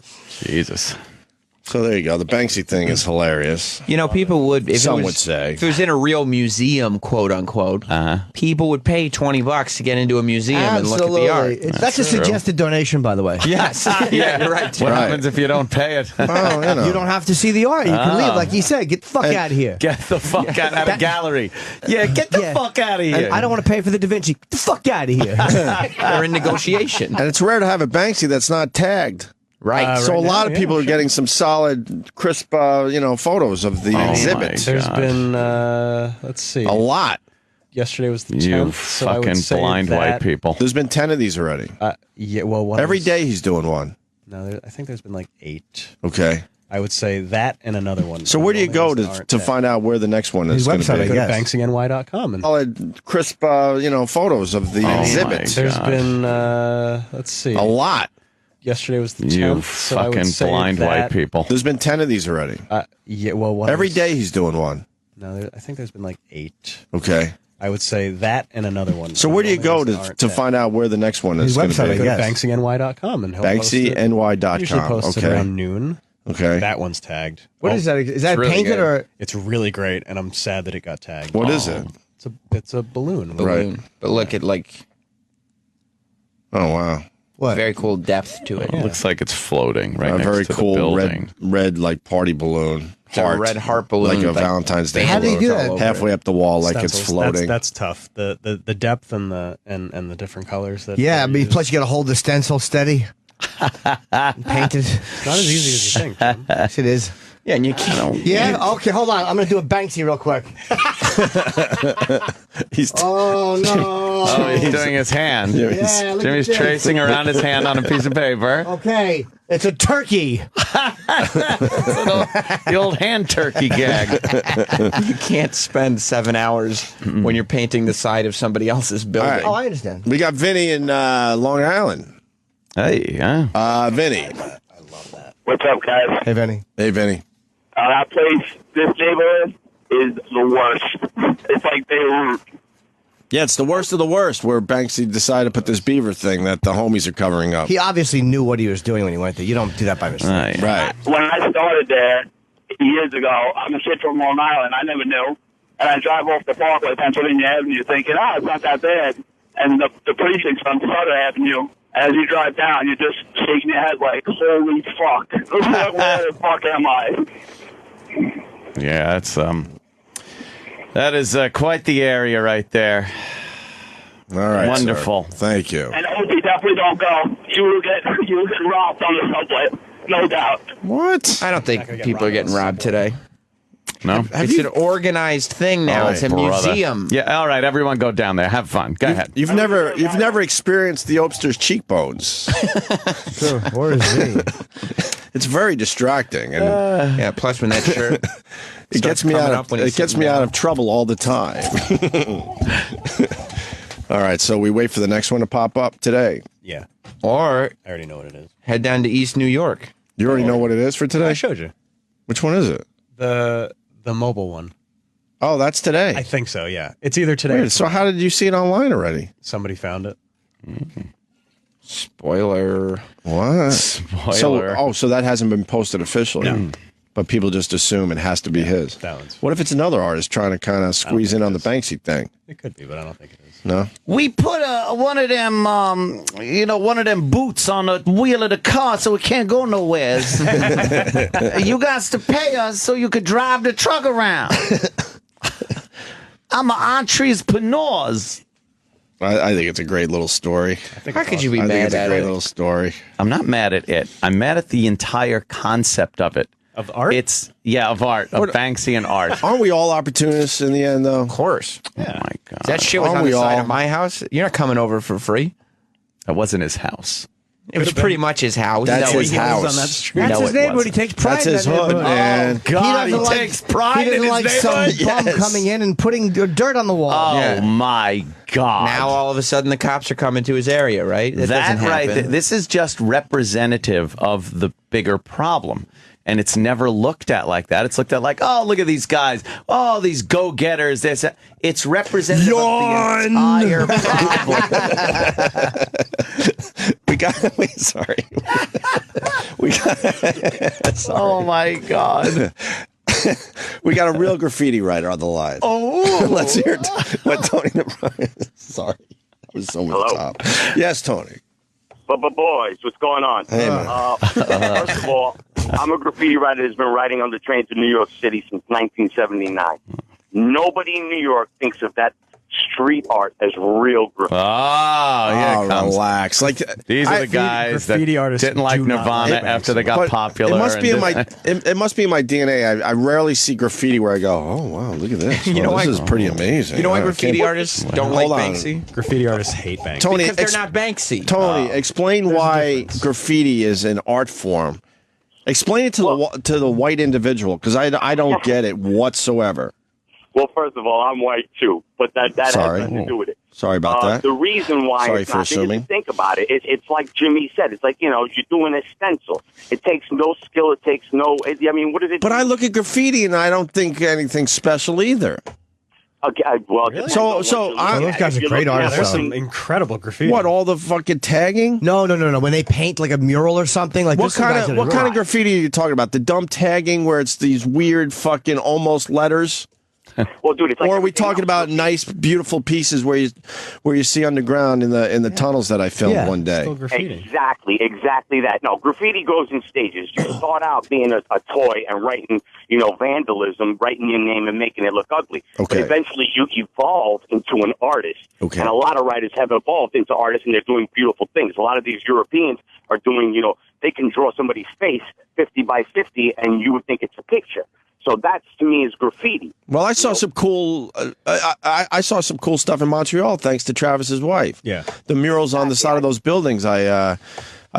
Jesus. So there you go. The Banksy thing is hilarious. You know, people would, if Some it was, would say. if it was in a real museum, quote unquote, people would pay $20 to get into a museum and look at the art. That's a suggested donation, by the way. Yes. Yeah, you're right. What happens if you don't pay it? Well, you know. You don't have to see the art. You can leave, like he said. Get the fuck out of here. Get the fuck out of the gallery. Yeah, get the fuck out of here. And I don't want to pay for the Da Vinci. Get the fuck out of here. They're in negotiation. And it's rare to have a Banksy that's not tagged. Right. So right a lot now, of people are sure. getting some solid, crisp, photos of the exhibit. There's been, let's see. A lot. Yesterday was the 10th. You so I would fucking say blind that, white people. There's been 10 of these already. Yeah, well, one Every was- day he's doing one. No, I think there's been like 8. Okay. I would say that and another one. So where do you The go ones that to aren't to tagged. find out where the next one is His going to website, be? I Go to guess. banksy.ny.com and Solid, crisp, photos of the exhibit. there's been, let's see. A lot. Yesterday was the 10th. You so I would fucking say blind that, white people. There's been 10 of these already. Yeah, well, one Every was- day he's doing one. No, I think there's been like 8. Okay. I would say that and another one. So where do you The go ones that to aren't to tagged. find out where the next one is His going to website, be? I Go to guess. banksy.ny.com and he'll post it. BanksyNY.com. Usually posts it Okay. around noon. Okay. That one's tagged. What is that? Is that It's really painted good. or? It's really great, and I'm sad that it got tagged. What is it? It's a balloon. Right. But look at, like, Oh, wow. What? very cool depth to it. Looks like it's floating right A next very to cool the building. red like party balloon. It's a red heart balloon. Like a but Valentine's Day How do you balloon. do that? all over Halfway up the wall like it's Stencils. floating. That's tough. The depth and the different colors. That Yeah, I that are mean, used. plus you got to hold the stencil steady. Painted. It's not as easy as you think. Jim. Yes, it is. Yeah, and you can't. Yeah. Okay, hold on. I'm gonna do a Banksy real quick. He's Oh no. Oh, he's doing his hand. Yeah, look at Jimmy's this. tracing around his hand on a piece of paper. Okay, it's a turkey. The old hand turkey gag. You can't spend 7 hours when you're painting the side of somebody else's building. All right. Oh, I understand. We got Vinny in Long Island. Hey, huh? Vinny. What's up, guys? Hey, Benny. Hey, Vinny. That place, this neighborhood, is the worst. It's like Beirut. Yeah, it's the worst of the worst where Banksy decided to put this beaver thing that the homies are covering up. He obviously knew what he was doing when he went there. You don't do that by mistake. Right. When I started there years ago, I'm a kid from Long Island. I never knew. And I drive off the Parkway, Pennsylvania Avenue, thinking, it's not that bad. And the precinct's on Sutter Avenue. As you drive down, you're just shaking your head like, holy fuck. Where the fuck am I? Yeah, it's that is quite the area right there. All right. Wonderful. Sir. Thank you. And Opie, definitely don't go. You will get robbed on the subway. No doubt. What? I don't think people are getting robbed today. No? It's an organized thing now. Oh, It's a brother. museum. Yeah, all right, everyone go down there. Have fun. Go ahead. You've never experienced the Opster's cheekbones. Sure. Where is he? It's very distracting, and Yeah, plus when that shirt it gets me out of trouble all the time. All right, so we wait for the next one to pop up today. Yeah, Or I already know what it is. head down to East New York. You already know what it is for I today? showed you Which one is it? the mobile one. Oh, that's today. I think so. Yeah, it's either today. or Wait, so how did you see it online already? somebody found it. Spoiler. What? Spoiler. So that hasn't been posted officially. But people just assume it has to be his. That one's. What if it's another artist trying to kind of squeeze in on the Banksy thing? It could be, but I don't think it is. No? We put one of them, one of them boots on the wheel of the car so it can't go nowhere. You got to pay us so you could drive the truck around. I'm an entrepreneur. I think it's a great little story. How could you be I think mad it's a at great it? little story. I'm not mad at it. I'm mad at the entire concept of it. Of art? Of art, of Banksy and art. Aren't we all opportunists in the end, though? Of course. Oh my god, That shit was Aren't on we the side all? of my house. You're not coming over for free. that wasn't his house. It was pretty much his house. That's No, his he was house. on that street. That's No, his it neighborhood. He wasn't. takes pride That's in his that hood, neighborhood. man. God, he doesn't takes pride He doesn't in his like some neighborhood. bum coming in and putting dirt on the wall. Oh my god! Now all of a sudden the cops are coming to his area, right? That doesn't right. happen. This is just representative of the bigger problem. And it's never looked at like that. It's looked at like, oh, look at these guys. Oh, these go-getters. This. It's representative of the entire problem. got. Wait, sorry. We got. Sorry. Oh my God. We got a real graffiti writer on the line. Oh, let's hear what Tony. Sorry, that was so much top. Yes, Tony. But boys, what's going on? Hey, man. First of all, I'm a graffiti writer that's been writing on the trains in New York City since 1979. Nobody in New York thinks of that street art as real graffiti. Relax. Like these are the guys that didn't like Nirvana after they got popular. It must be in my. It must be in my DNA. I rarely see graffiti where I go, oh wow, look at this. You know this is pretty amazing. You know why graffiti artists don't like Banksy? Graffiti artists hate Banksy. Tony, because they're not Banksy. Tony, explain why graffiti is an art form. Explain it to the white individual, because I don't get it whatsoever. Well, first of all, I'm white too, but that has nothing to do with it. Sorry about that. The reason why Sorry it's for not, assuming. if you think about it, it's like Jimmy said. It's like, you're doing a stencil. It takes no skill. It takes no. I mean, what is it? But I look at graffiti and I don't think anything special either. Okay, well, really? Those guys are great artists. There's some incredible graffiti. What, all the fucking tagging? No. When they paint like a mural or something, like what kind of graffiti are you talking about? The dumb tagging where it's these weird fucking almost letters? Well, dude, it's like, or are we talking about nice, beautiful pieces where you see underground in the tunnels that I filmed one day? Exactly that. No, graffiti goes in stages. You start out being a toy and writing, vandalism, writing your name and making it look ugly. Okay. But eventually you evolve into an artist. Okay. And a lot of writers have evolved into artists, and they're doing beautiful things. A lot of these Europeans are doing, they can draw somebody's face 50 by 50, and you would think it's a picture. So that, to me, is graffiti. Well, I saw some cool. I saw some cool stuff in Montreal, thanks to Travis's wife. Yeah, the murals on the side of those buildings. I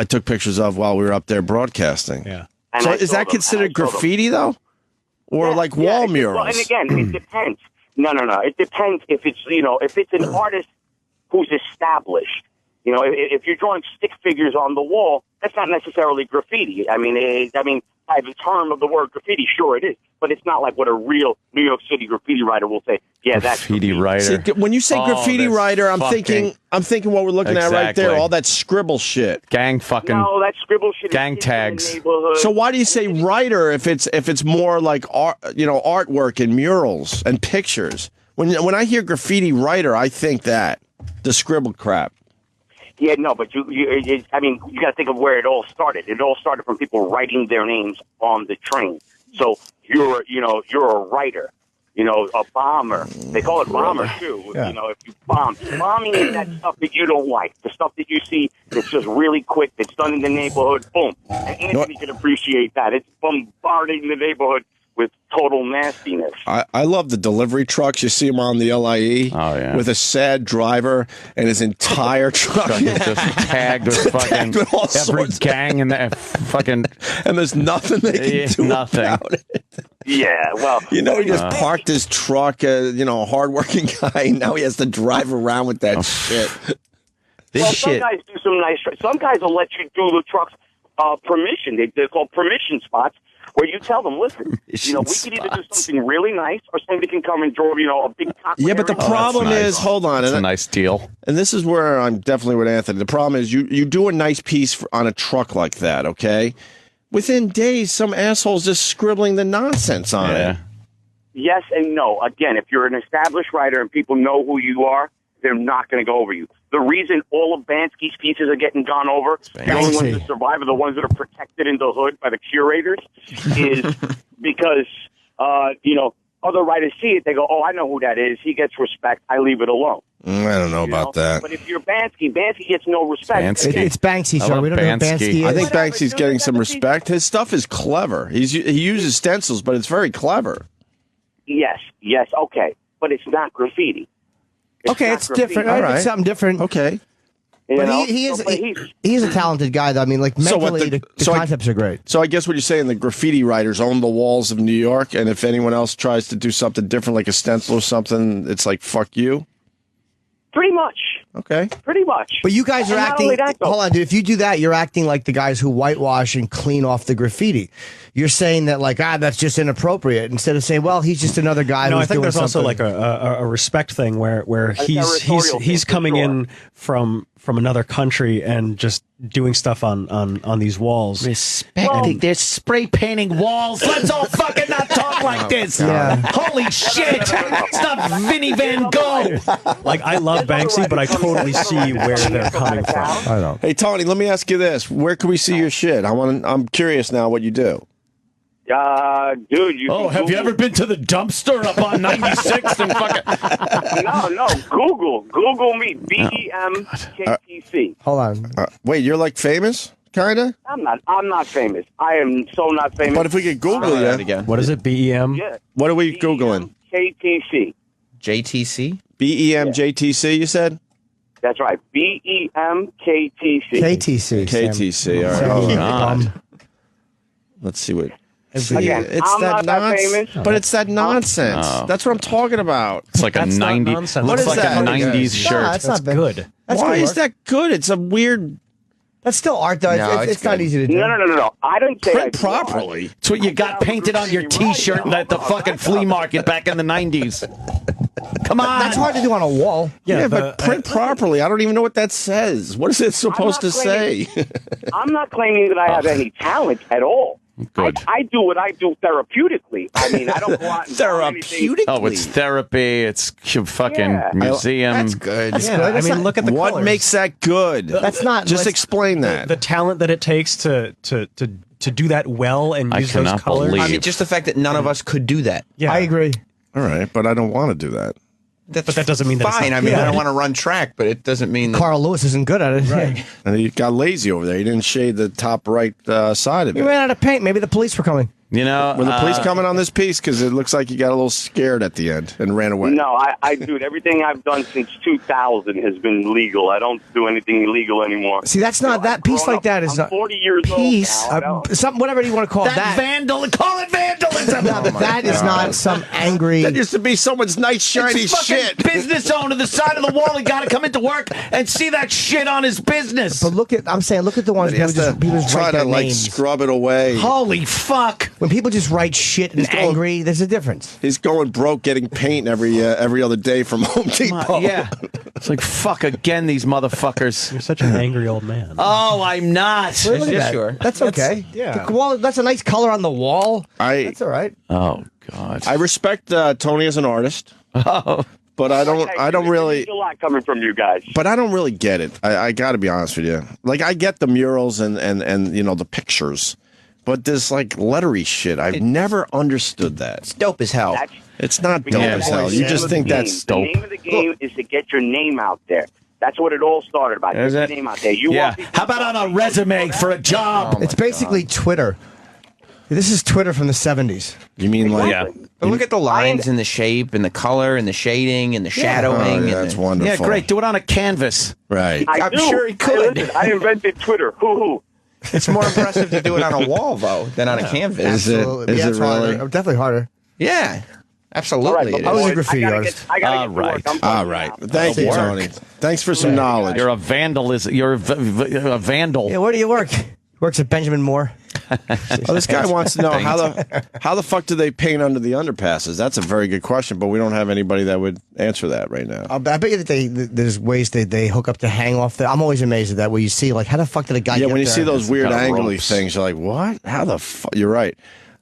took pictures of while we were up there broadcasting. Yeah. So is that considered graffiti though, or like wall murals? Well, and again, it depends. No. It depends if it's if it's an artist who's established. If you're drawing stick figures on the wall, that's not necessarily graffiti. I mean, by the term of the word graffiti, sure it is, but it's not like what a real New York City graffiti writer will say. Yeah, that's graffiti writer. See, when you say graffiti writer, I'm thinking what we're looking at right there. All that scribble shit, gang fucking. No, that scribble shit. Gang tags. So why do you say writer if it's more like art, artwork and murals and pictures? When I hear graffiti writer, I think that the scribble crap. Yeah, no, but you got to think of where it all started. It all started from people writing their names on the train. So you're a writer, a bomber. They call it bomber too. Yeah. If you bomb, bombing is that stuff that you don't like, the stuff that you see that's just really quick, that's done in the neighborhood. Boom, and Anthony can appreciate that. It's bombarding the neighborhood with total nastiness. I love the delivery trucks. You see them on the LIE with a sad driver and his entire truck is just tagged with fucking every gang in that fucking... And there's nothing they can do about it. Yeah, well... he just parked his truck, a hardworking guy, and now he has to drive around with that shit. Some guys do some nice... Some guys will let you do the trucks permission. They're called permission spots, where you tell them, listen, we could either do something really nice, or somebody can come and draw, a big cock. Yeah, but the problem is, hold on. It's a nice deal. And this is where I'm definitely with Anthony. The problem is you do a nice piece on a truck like that, okay? Within days, some asshole's just scribbling the nonsense on it. Yes and no. Again, if you're an established writer and people know who you are, they're not going to go over you. The reason all of Bansky's pieces are getting gone over, the only ones that survive are the ones that are protected in the hood by the curators, is because, other writers see it, they go, oh, I know who that is. He gets respect. I leave it alone. I don't know about that. But if you're Banksy gets no respect. It's Banksy, sir. We don't know who Banksy is. I think Banksy's getting some respect. His stuff is clever. He uses stencils, but it's very clever. Yes, okay. But it's not graffiti. It's different. All right. It's something different. Okay. But he's a talented guy, though. I mean, like, mentally, the concepts are great. So I guess what you're saying, the graffiti writers own the walls of New York, and if anyone else tries to do something different, like a stencil or something, it's like, fuck you? Pretty much. Okay. Pretty much. But you guys are acting... Hold on, dude. If you do that, you're acting like the guys who whitewash and clean off the graffiti. You're saying that, like, that's just inappropriate, instead of saying, well, he's just another guy who's doing something. No, I think there's also, like, a respect thing where he's coming in from from another country and just doing stuff on these walls. Respect. They're spray painting walls. Let's all fucking not talk like this. Yeah. Holy shit! It's not Vinnie Van Gogh. Like, I love Banksy, but I totally see where they're coming from. I don't. Hey Tony, let me ask you this: where can we see your shit? I'm curious now what you do. Dude, you. Oh, have you ever been to the dumpster up on 96th and fucking? No. Google me. BEMKTC. Hold on. Wait, you're like famous, kinda? I'm not famous. I am so not famous. But if we could Google you, again. What is it? BEM? Yeah. What are we Googling? KTC. JTC? BEMJTC, you said? That's right. BEMKTC. KTC. KTC. All right. Sam. Hold on. God. Let's see what. Again, I'm not that famous. But it's that nonsense. Oh. That's what I'm talking about. It's like That's a not 90s. nonsense. Looks What is like that? a 90s shirt. No, that's not bad. Good. That's Why good is work. that good? It's a weird. That's still art, though. No, It's not easy to do. No. I didn't say Print I properly. It's what you got painted on your T-shirt at the fucking flea market back in the 90s. Come on. That's hard to do on a wall. Yeah, but print properly. I don't even know what that says. What is it supposed to say? I'm not claiming that I have any talent at all. Good. I do what I do therapeutically. I mean, I don't go out and do anything. Oh, it's therapy. It's fucking Yeah. museum. That's good. That's Yeah, good. I That's mean, not- look at the What colors. makes that good? That's not. Just let's- explain that. the talent that it takes to do that well and I use those cannot colors. believe- I mean, just the fact that none of us could do that. Yeah, I agree. All right, but I don't want to do that. That's But that doesn't mean that it's fine. not I mean, good. I don't want to run track, but it doesn't mean that. Carl Lewis isn't good at it. Right. And he got lazy over there. He didn't shade the top right side of He it. ran out of paint. Maybe the police were coming. You know, Were the police coming on this piece? Because it looks like he got a little scared at the end and ran away. No, dude, everything I've done since 2000 has been legal. I don't do anything illegal anymore. See, that's not that piece like that is I'm not 40 years piece. old now. Something, whatever you want to call that that. vandal. Call it vandalism. No, but that is not some angry. That used to be someone's nice shiny It's fucking shit. business owner, the side of the wall. He got to come into work and see that shit on his business. But look at, I'm saying, look at the ones He has to people just try write to their like names. scrub it away. Holy fuck! When people just write shit and angry, there's a difference. He's going broke getting paint every other day from Home Depot. Yeah, it's like fuck again. These motherfuckers. You're such an angry old man. Oh, I'm not. Look at Yeah, that. sure. That's okay. yeah. The wall, that's a nice color on the wall. That's all right. Oh God. I respect Tony as an artist, Oh. but I don't really. There's a lot coming from you guys. But I don't really get it. I got to be honest with you. Like I get the murals and the pictures, but this like lettery shit, I've never understood that. It's dope as hell. It's not dope as hell. You just think that's The dope. name of the game is to get your name out there. That's what it all started about. Get Is your it? name out there. You Yeah. want people How about on a resume for a job? It's basically Twitter. This is Twitter from the 70s. You mean like? Yeah. But look at the lines and the shape and the color and the shading and the shadowing. Oh, that's wonderful. Yeah, great. Do it on a canvas. Right. I I'm do. sure he could. Listen, I invented Twitter. Hoo-hoo. It's more impressive to do it on a wall, though, than on a canvas. Is it? Absolutely. Is Yeah, it it's really? harder. Definitely harder. Yeah, absolutely. it I was is. a graffiti artist. I gotta All get to right. work. I'm All fucking right. out. Thank you, Tony. Thanks for some knowledge. You're a vandal. You're a vandal. Yeah, where do you work? Works at Benjamin Moore. Oh, this guy wants to know how the fuck do they paint under the underpasses? That's a very good question, but we don't have anybody that would answer that right now. I bet you that there's ways they hook up to hang off there. I'm always amazed at that where you see like how the fuck did a guy Yeah, get when you there? see those weird got angly ropes. things, you're like, what? How the fuck? You're right.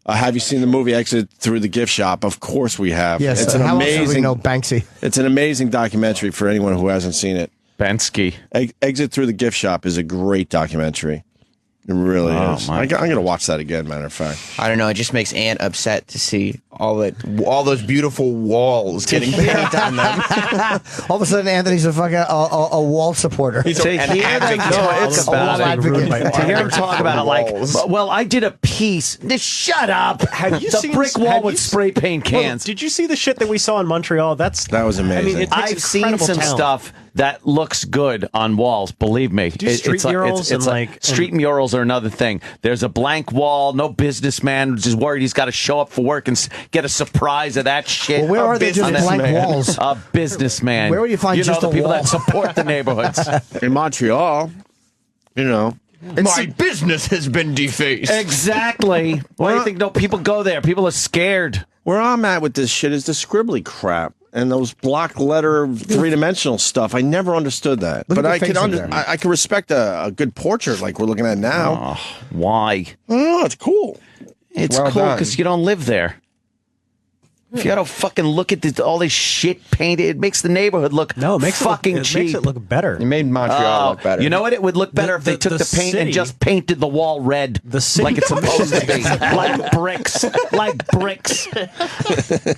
Have you seen the movie Exit Through the Gift Shop? Of course we have. Yes, it's an how else do we amazing. know Banksy? It's an amazing documentary for anyone who hasn't seen it. Banksy. Exit Through the Gift Shop is a great documentary. It really is. I'm going to watch that again, matter of fact. I don't know. It just makes Ant upset to see all those beautiful walls getting paint on them. All of a sudden, Anthony's a fucking a wall supporter. He's an advocate. it's a wall advocate. To hear him talk about it like, well, I did a piece. Shut up. Have you the seen brick wall have with you- spray paint Well, cans? did you see the shit that we saw in Montreal? That was amazing. I mean, it takes I've seen incredible some talent. stuff that looks good on walls. Believe me. Do street murals and like street murals are another thing. There's a blank wall. No businessman is worried he's got to show up for work and get a surprise of that shit. Well, where are they just blank walls? A businessman. Where would you find just the a people wall? that support the neighborhoods? In Montreal, My business has been defaced. Exactly. Why do you think no people go there? People are scared. Where I'm at with this shit is the scribbly crap. and those block letter 3-dimensional stuff. I never understood that. Look But at I the can face in there. I can respect a good portrait like we're looking at now. Oh, why? Oh, it's cool. It's Well cool done. because you don't live there. If you gotta fucking look at all this shit painted, it makes the neighborhood look fucking cheap. It makes it look better. It made Montreal look better. You know what? It would look better if they took the paint and just painted the wall red, like it's supposed to be, like bricks,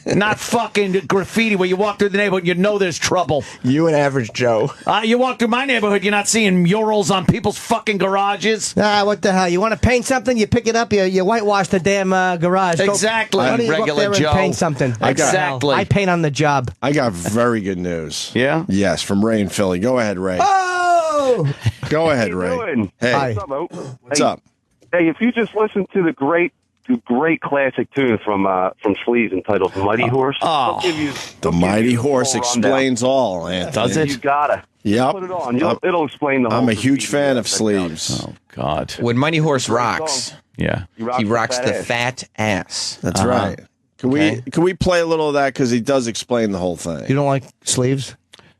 not fucking graffiti where you walk through the neighborhood and you know there's trouble. You and Average Joe. You walk through my neighborhood, you're not seeing murals on people's fucking garages. What the hell? You want to paint something? You pick it up. You whitewash the damn garage. Exactly. Why don't you go up Regular there and Joe. paint something? Exactly. I paint on the job. I got very good news. Yeah? Yes, from Ray in Philly. Go ahead, Ray. Oh! Go ahead, Ray. Doing? Hey. What's up, Mo? What's up? Hey, if you just listen to the great classic tune from Sleaze entitled "Mighty Horse," Oh, the Mighty Horse explains all, Anthony. Does it? You gotta. Yep. Put it on. It'll explain the whole. I'm a huge fan of Sleeves. Oh, God. When Mighty Horse rocks, yeah, he rocks the fat ass. That's right. Can we play a little of that because he does explain the whole thing? You don't like sleeves?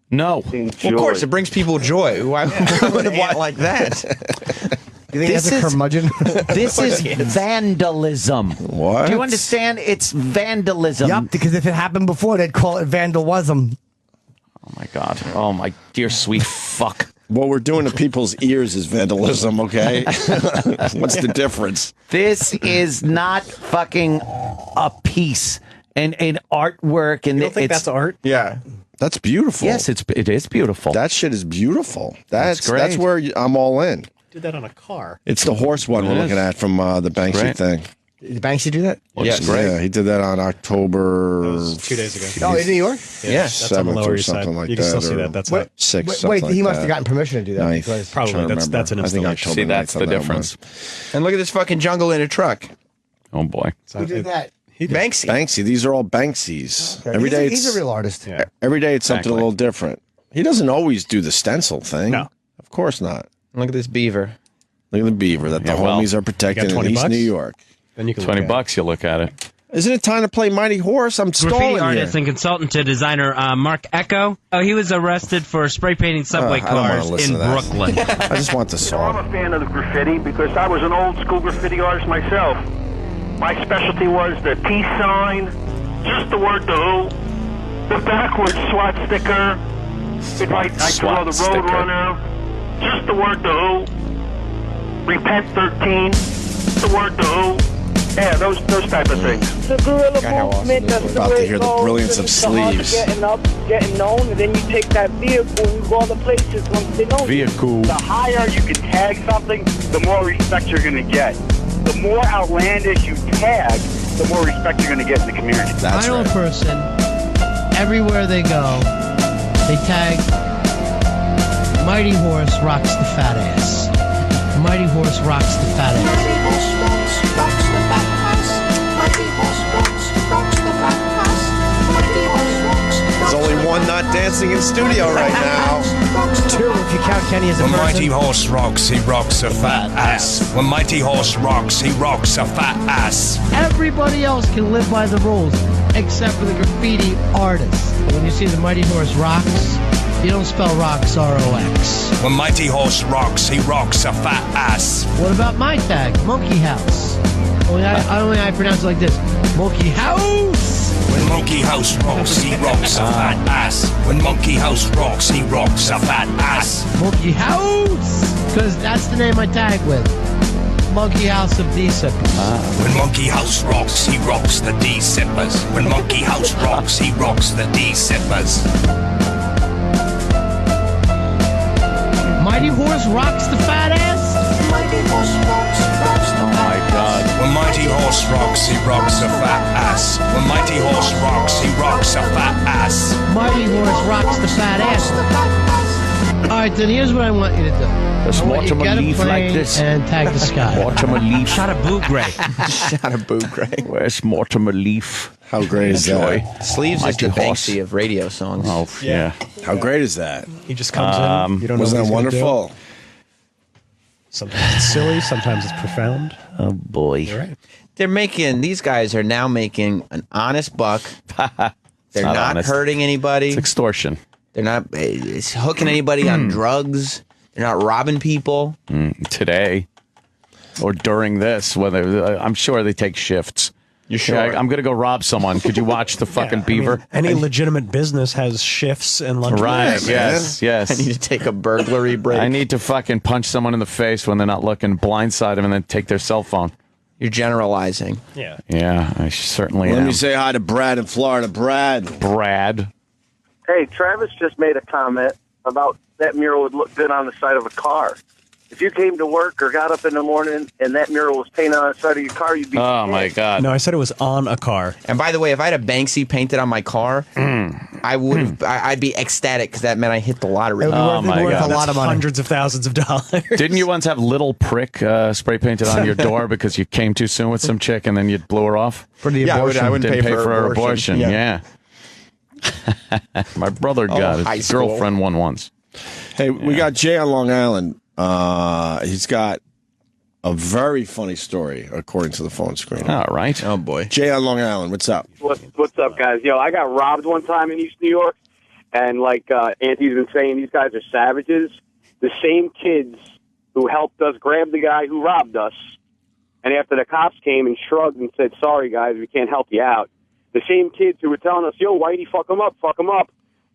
No. Well, of course, it brings people joy. Why would it like that? You think that's a curmudgeon? This is vandalism. What? Do you understand? It's vandalism. Yup, because if it happened before, they'd call it vandalism. Oh, my God. Oh, my dear sweet fuck. What we're doing to people's ears is vandalism, okay? What's the difference? This is not fucking a piece and an artwork. And You don't think that's art? Yeah. That's beautiful. Yes, it is beautiful. That shit is beautiful. That's great. That's where I'm all in. Did that on a car. It's the horse one we're looking at from the Banksy Great. thing. Did Banksy do that? Yes. Yeah, he did that on October. That was 2 days ago. Oh, in New York? Yeah, That's on the 7th Lower or East Side. something like You can that. still see or that. That's Wait, not. 6. Wait, something he like must have that. gotten permission to do that. Ninth. because- Probably. Trying to That's remember. an I think installation. October See, that's 9th the on that difference. one. And look at this fucking jungle in a truck. Oh, boy. Who did that? He did. Banksy. Banksy. These are all Banksies. Okay. Every day he's a real artist. Yeah. Every day it's something Exactly. a little different. He doesn't always do the stencil thing. No. Of course not. Look at this beaver. Look at the beaver that the Yeah, well, homies are protecting you got in 20 East bucks? New York. Then you can $20 look at it. you look at it. Isn't it time to play Mighty Horse? I'm Graffiti stalling artist here. and consultant to designer Mark Echo. Oh, he was arrested for spray painting subway I don't wanna cars listen in to that. Brooklyn. I just want the I'm song. a fan of the graffiti because I was an old school graffiti artist myself. My specialty was the peace sign, just the word "the who," the backwards SWAT sticker. I draw the SWAT sticker. Roadrunner, just the word "the who." Repent 13, the word "the who." Yeah, those type of things. The guerrilla how awesome movement, it is. that's We're the about to way hear it the goes. brilliance of It's the art Sleeves. Getting up, getting known, and then you take that vehicle and you go all the places once they know you. Vehicle. The higher you can tag something, the more respect you're going to get. The more outlandish you tag, the more respect you're going to get in the community. That's I know a person, everywhere they go, they tag Mighty Horse rocks the fat ass. Mighty Horse rocks the fat ass. There's only one not dancing in studio right now. Two, if you count Kenny as a When person. Mighty Horse rocks, he rocks a fat ass. When Mighty Horse rocks, he rocks a fat ass. Everybody else can live by the rules, except for the graffiti artist. When you see the Mighty Horse rocks, you don't spell rocks R-O-X. When Mighty Horse rocks, he rocks a fat ass. What about my tag, Monkey House? Only I pronounce it like this, Monkey House. When Monkey House rocks, he rocks a fat ass. When Monkey House rocks, he rocks a fat ass. Monkey House, because that's the name I tag with. Monkey House of D-Sippers. When Monkey House rocks, he rocks the D-Sippers. When Monkey House rocks, he rocks the D-Sippers. Mighty Horse rocks the fat ass. Mighty Horse rocks Oh, my God. When Mighty Horse rocks, he rocks a fat ass. When Mighty Horse rocks, he rocks a fat ass. Mighty Horse rocks the fat ass. All right, then here's what I want you to do. Just I want watch you him to get a leaf like plane this. and tag the sky. Mortimer Leaf. Shot a boo gray. Shot a boo, Greg. Where's Mortimer Leaf? How great is that? Sleeves is Mighty the Horse. Banksy of radio songs. Oh, yeah. How great is that? He just comes in. You don't know Wasn't what that he's gonna do. wonderful? Sometimes it's silly. Sometimes it's profound. Oh, boy. You're right. These guys are now making an honest buck They're not honest. hurting anybody. It's extortion. They're not hooking anybody on drugs. They're not robbing people. Today or during this, whether I'm sure they take shifts. You sure? Yeah, I'm going to go rob someone. Could you watch the fucking beaver? Any legitimate business has shifts and lunch Right, breaks. yes. I need to take a burglary break. I need to fucking punch someone in the face when they're not looking, blindside them, and then take their cell phone. You're generalizing. Yeah. Yeah, I certainly Let am. me say hi to Brad in Florida. Brad. Hey, Travis just made a comment about that mural would look good on the side of a car. If you came to work or got up in the morning and that mural was painted on the side of your car, you'd be my God. No, I said it was on a car. And by the way, if I had a Banksy painted on my car, I would have. I'd be ecstatic because that meant I hit the lottery. Oh my God. A lot of money. Hundreds of thousands of dollars. Didn't you once have Little Prick spray painted on your door because you came too soon with some chick and then you blew her off? For the abortion. I wouldn't Didn't pay for her abortion. Yeah. My brother got high his school. girlfriend won once. Hey, we got Jay on Long Island. He's got a very funny story, according to the phone screen. All right. Oh, boy. Jay on Long Island, what's up? What's up, guys? Yo, I got robbed one time in East New York, and like Auntie's been saying, these guys are savages. The same kids who helped us grab the guy who robbed us, and after the cops came and shrugged and said, sorry, guys, we can't help you out, the same kids who were telling us, yo, Whitey, fuck him up,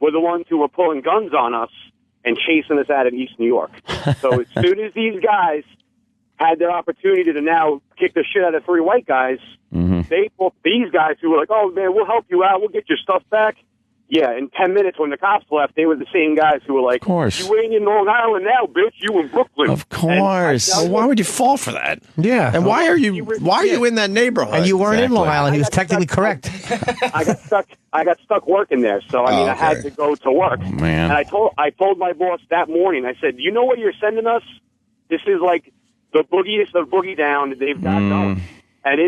were the ones who were pulling guns on us and chasing us out of East New York. So as soon as these guys had their opportunity to now kick the shit out of three white guys, they pulled these guys who were like, oh, man, we'll help you out. We'll get your stuff back. Yeah, in 10 minutes when the cops left, they were the same guys who were like, of course. You ain't in Long Island now, bitch. You in Brooklyn. Of course. Well, why would you fall for that? Yeah. And why are you in that neighborhood? And you weren't in Long Exactly. Island. He was technically correct. I got stuck working there, so I mean, I had to go to work. Man. And I told my boss that morning. I said, you know what you're sending us? This is like the boogie down that they've got going. And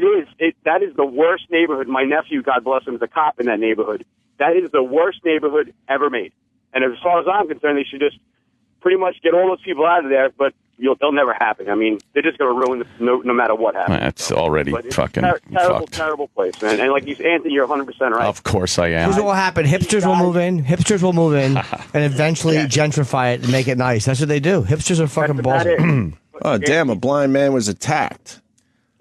that is the worst neighborhood. My nephew, God bless him, is a cop in that neighborhood. That is the worst neighborhood ever made. And as far as I'm concerned, they should just pretty much get all those people out of there, but they'll never happen. I mean, they're just going to ruin no matter what happens. That's already fucking fucked. Terrible place, man. And like you said, Anthony, you're 100% right. Of course I am. Here's what will happen. Hipsters will move in, and eventually gentrify it and make it nice. That's what they do. Hipsters are fucking balls. Oh, damn, a blind man was attacked.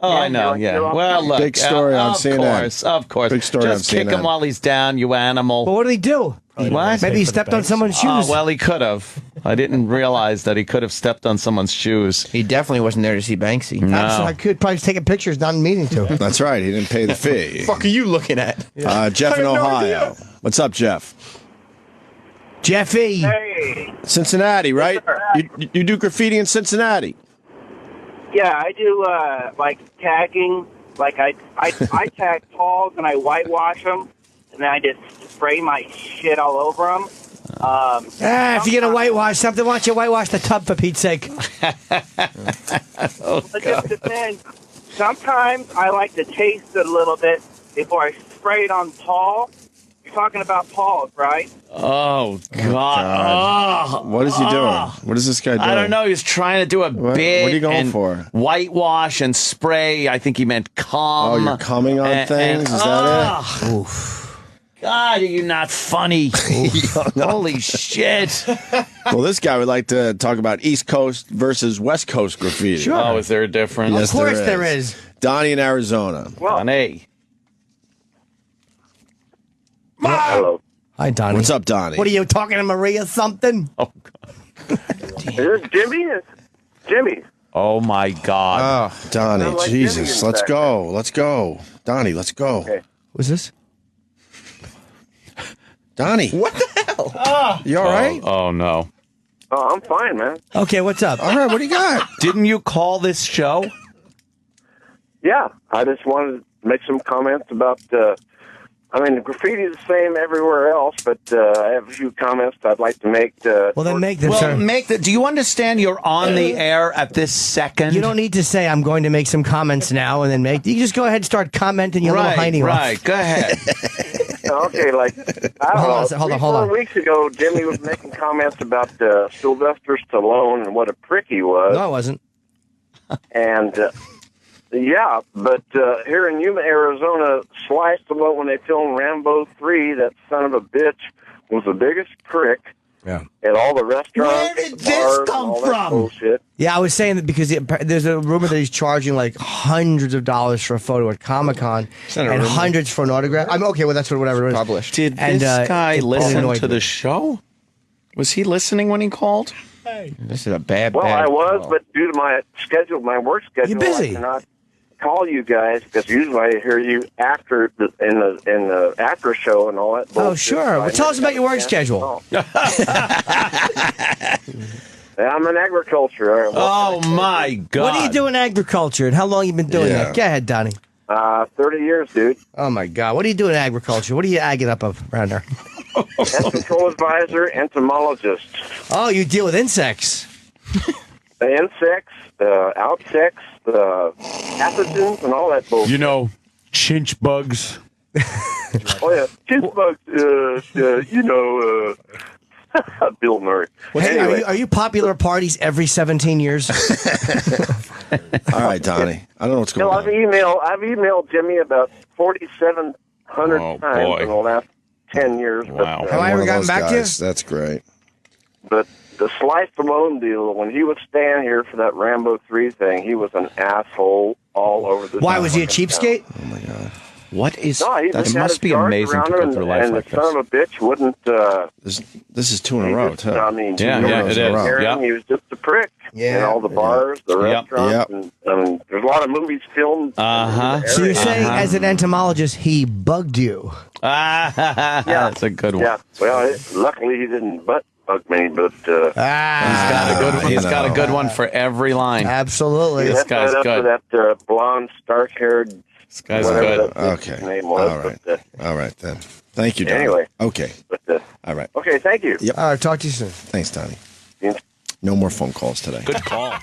Oh, I know, yeah. Well, look. Big story on CNN. Of course. Big story Just on kick CNN. him while he's down, you animal. But what did he do? What? Maybe he stepped on someone's shoes. Oh, well, he could have. I didn't realize that he could have stepped on someone's shoes. He definitely wasn't there to see Banksy. No. I could probably taking pictures, not meaning to. That's right. He didn't pay the fee. What the fuck are you looking at? Jeff in Ohio. What's up, Jeff? Jeffy. Hey. Cincinnati, right? You do graffiti in Cincinnati. Yeah, I do like tagging. Like I tag talls and I whitewash them, and then I just spray my shit all over them. If you're gonna whitewash something, why don't you whitewash the tub for Pete's sake? It just depends. Sometimes I like to taste it a little bit before I spray it on Paul. You're talking about Paul, right? Oh, God. What is he doing? What is this guy doing? I don't know. He's trying to do a bit. What are you going and for? Whitewash and spray. I think he meant cum. Oh, you're coming on things? Is that it? Oof. God, are you not funny? Holy shit. Well, this guy would like to talk about East Coast versus West Coast graffiti. Sure. Oh, is there a difference? Yes, Of course there is. Donnie in Arizona. Donnie. Hello. Hi, Donnie. What's up, Donnie? What are you talking to Maria something? Oh, God. Is this Jimmy? Jimmy. Oh, my God. Oh, Donnie, Sound like Jesus. Jimmy in Let's the go. Let's go. Donnie, let's go. Okay. What's this? Donnie. What the hell? You all right? Oh, no. Oh, I'm fine, man. Okay, what's up? All right, what do you got? Didn't you call this show? Yeah, I just wanted to make some comments about. I mean, the graffiti is the same everywhere else, but I have a few comments I'd like to make. Well, then make them, sir. Do you understand you're on the air at this second? You don't need to say, I'm going to make some comments now and then make. You just go ahead and start commenting your little hiney off. Go ahead. Okay, like, I don't know, hold on. 4 weeks ago, Jimmy was making comments about Sylvester Stallone and what a prick he was. No, I wasn't. And Yeah, but here in Yuma, Arizona, Sly Stallone, when they filmed Rambo 3, that son of a bitch was the biggest prick. Yeah. At all the restaurants. Where did the this bars, come and all from? That bullshit. Yeah, I was saying that because there's a rumor that he's charging like hundreds of dollars for a photo at Comic-Con and hundreds for an autograph. I'm okay, well, that's whatever it is. Published. Did this guy listen to the show? Was he listening when he called? This is a bad. Well, I was, but due to my schedule, my work schedule, You're busy. I cannot call you guys because usually I hear you after in the after show and all that. Oh, sure. Well, tell us about your work schedule. I'm in agriculture. Oh my God! What do you do in agriculture, and how long you been doing that? Go ahead, Donnie. 30 years, dude. Oh my God! What do you do in agriculture? What are you agging up around there? Pest control advisor, entomologist. Oh, you deal with insects. The insects, outsects, pathogens, and all that bullshit. You know, chinch bugs. Oh yeah, chinch bugs. Bill Murray. Hey, Anyway. are you popular at parties every 17 years? All right, Donnie. I don't know what's going on. I've emailed Jimmy about 4,700 times in the last 10 years. Wow. But, Have I ever gotten back to you? That's great. But the Sly Stallone deal, when he would stand here for that Rambo 3 thing, he was an asshole all over the Why, was he a cheapskate? Oh, my God. What is No, he that? just It had must his be guards amazing to around go him, through life and like the son of a bitch wouldn't. This is 2 in a row, too. I mean, Yeah, it is. Yep. He was just a prick. Yeah. In all the bars, the restaurants, and there's a lot of movies filmed. So you're saying, as an entomologist, he bugged you? That's a good one. Yeah. Well, luckily he didn't bug me, but He's got a good one. He's got a good one for every line. Absolutely. This guy's up good. to that blonde, stark-haired. This guy's good. His name was, All right. but, All right, then. Thank you, Donnie. Anyway. Okay. But, all right. Okay, thank you. Yep. All right, talk to you soon. Thanks, Donnie. No more phone calls today. Good call.